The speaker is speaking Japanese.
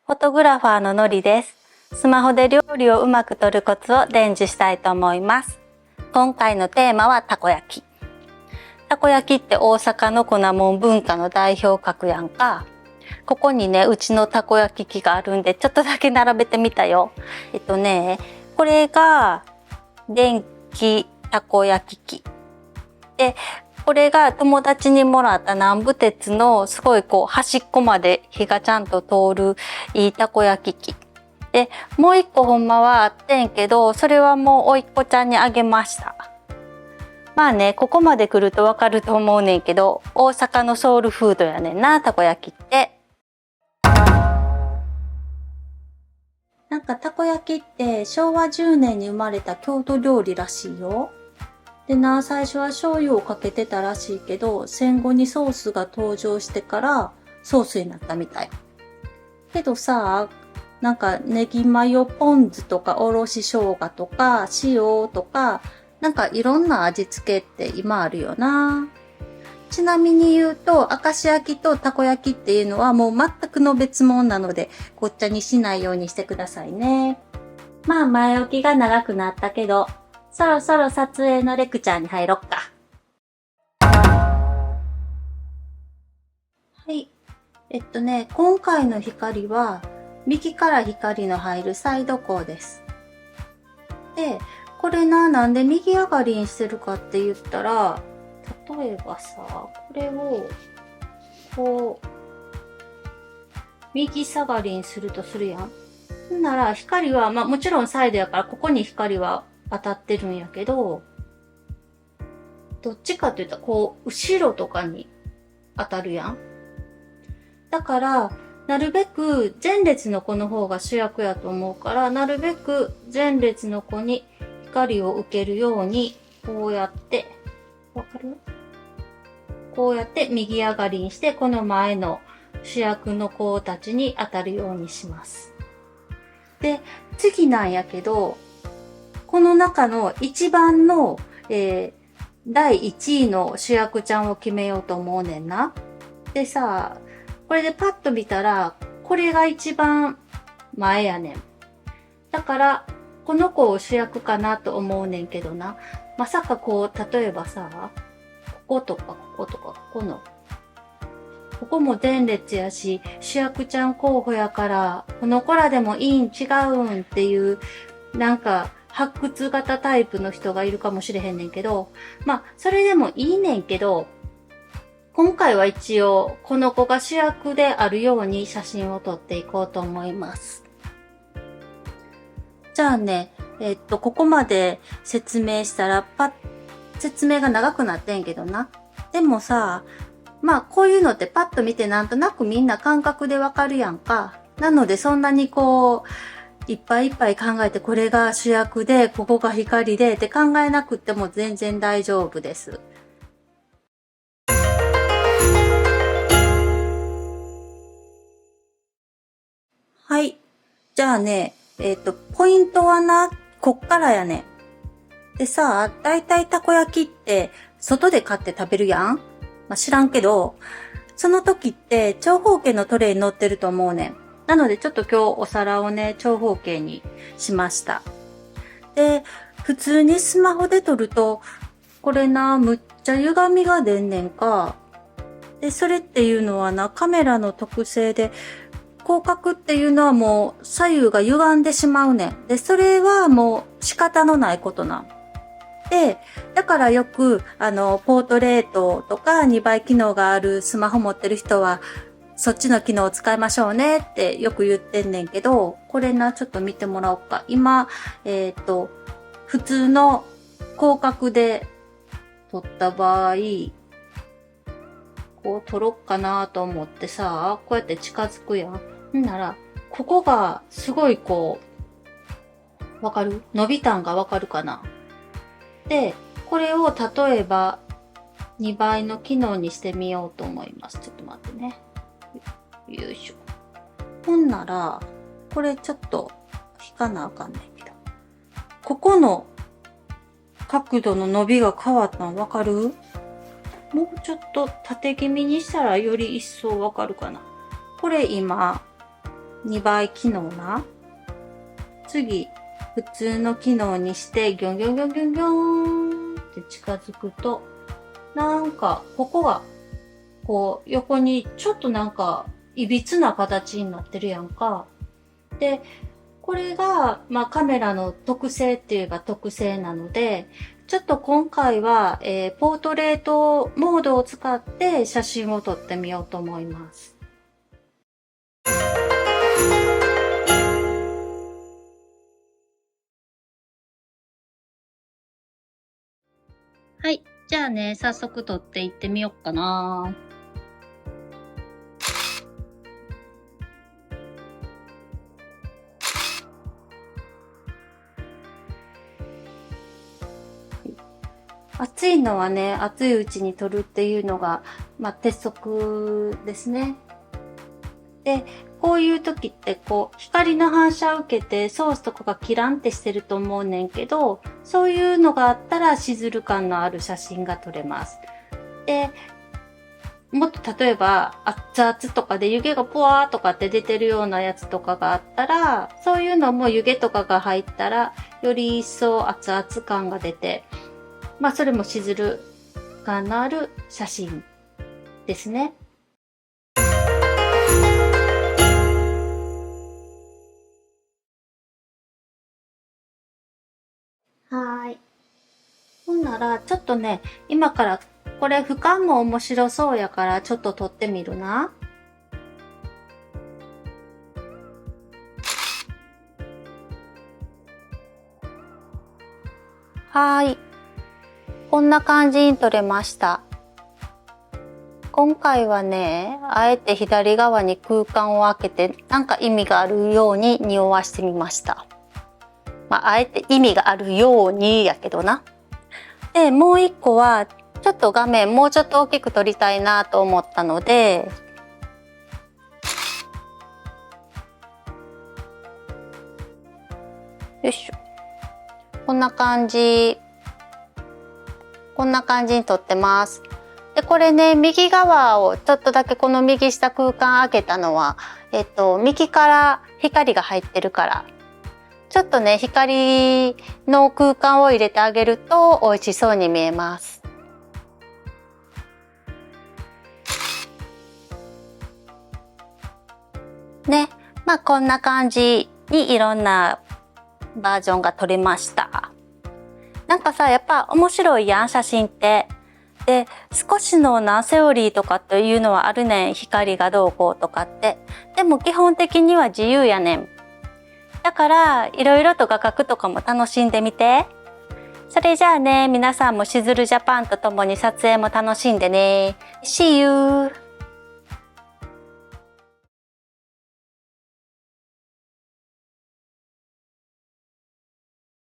フォトグラファーののりです。スマホで料理をうまく撮るコツを伝授したいと思います。今回のテーマはたこ焼き。たこ焼きって大阪の粉もん文化の代表格やんか。ここにね、うちのたこ焼き器があるんで、ちょっとだけ並べてみたよ。これが電気たこ焼き器。で、これが友達にもらった南部鉄のすごい端っこまで火がちゃんと通るいいたこ焼き器。で、もう一個ほんまはあってんけど、それはもうおいっ子ちゃんにあげました。まあね、ここまで来るとわかると思うねんけど、大阪のソウルフードやねんな、たこ焼きって。なんかたこ焼きって昭和10年に生まれた郷土料理らしいよ。でな、最初は醤油をかけてたらしいけど、戦後にソースが登場してからソースになったみたい。けどさ、なんかネギマヨポン酢とかおろし生姜とか塩とか、なんかいろんな味付けって今あるよな。ちなみに言うと、明石焼きとたこ焼きっていうのはもう全くの別物なので、ごっちゃにしないようにしてくださいね。まあ前置きが長くなったけど、そろそろ撮影のレクチャーに入ろっか。はい。今回の光は、右から光の入るサイド光です。で、これなんで右上がりにしてるかって言ったら、例えばさ、これを、右下がりにするとするやん。ほんなら、光は、もちろんサイドやから、ここに光は当たってるんやけど、どっちかって言ったら、後ろとかに当たるやん。だから、なるべく前列の子の方が主役やと思うから、なるべく前列の子に光を受けるように、こうやって、わかる？こうやって右上がりにして、この前の主役の子たちに当たるようにします。で、次なんやけど、この中の一番の、第1位の主役ちゃんを決めようと思うねんな。でさ、これでパッと見たら、これが一番前やねん。だから、この子を主役かなと思うねんけどな。まさか例えばさ、こことかこことかここも前列やし、主役ちゃん候補やから、この子らでもいいん違うんっていう、なんか、発掘型タイプの人がいるかもしれへんねんけど、それでもいいねんけど、今回は一応、この子が主役であるように写真を撮っていこうと思います。じゃあね、ここまで説明したら、説明が長くなってんけどな。でもさ、こういうのってパッと見てなんとなくみんな感覚でわかるやんか。なのでそんなにいっぱいいっぱい考えてこれが主役で、ここが光でって考えなくっても全然大丈夫です。はい。じゃあね、ポイントはな、こっからやね。でさ、だいたいたこ焼きって外で買って食べるやん？知らんけど、その時って長方形のトレイに乗ってると思うねん。なのでちょっと今日お皿をね、長方形にしました。で、普通にスマホで撮ると、これな、むっちゃ歪みが出んねんか。で、それっていうのはな、カメラの特性で、広角っていうのはもう左右が歪んでしまうねん。で、それはもう仕方のないことなん。で、だからよく、ポートレートとか2倍機能があるスマホ持ってる人は、そっちの機能を使いましょうねってよく言ってんねんけど、これな、ちょっと見てもらおうか。今、普通の広角で撮った場合、撮ろっかなと思ってさ、こうやって近づくやん。んなら、ここがすごいわかる？伸びたんがわかるかな？で、これを例えば2倍の機能にしてみようと思います。ちょっと待ってね。よいしょ。ほんなら、これちょっと引かなあかんねんけど。ここの角度の伸びが変わったのわかる？もうちょっと縦気味にしたらより一層わかるかな。これ今、2倍機能な。次、普通の機能にして、ギョンギョンギョンギョンギョーンって近づくと、なんか、ここが、こう、横にちょっとなんか、いびつな形になってるやんか。で、これが、まあ、カメラの特性って言えば特性なので、ちょっと今回は、ポートレートモードを使って写真を撮ってみようと思います。はい。じゃあね、早速撮っていってみようかな。暑いのはね、暑いうちに撮るっていうのが、まあ、鉄則ですね。で、こういう時ってこう、光の反射を受けてソースとかがキランってしてると思うねんけど、そういうのがあったらシズル感のある写真が撮れます。で、もっと例えば熱々とかで湯気がポワーとかって出てるようなやつとかがあったら、そういうのも湯気とかが入ったら、より一層熱々感が出て、まあそれもシズル感のある写真ですね。はーい。ほんなら、ちょっとね、今からこれ俯瞰も面白そうやからちょっと撮ってみるな。はーい。こんな感じに撮れました。今回はね、あえて左側に空間を空けてなんか意味があるように匂わしてみました。まあ、あえて意味があるようにやけどな。で、もう一個はちょっと画面もうちょっと大きく撮りたいなと思ったので、よいしょ。こんな感じに撮ってます。で、これね、右側をちょっとだけこの右下空間開けたのは、右から光が入ってるから、ちょっとね、光の空間を入れてあげると美味しそうに見えます。ね、まあこんな感じにいろんなバージョンが撮れました。なんかさ、やっぱ面白いやん、写真って。で、少しのセオリーとかっていうのはあるねん。光がどうこうとかって。でも基本的には自由やねん。だから、いろいろと画角とかも楽しんでみて。それじゃあね、皆さんもしずるジャパンと共に撮影も楽しんでね。See you!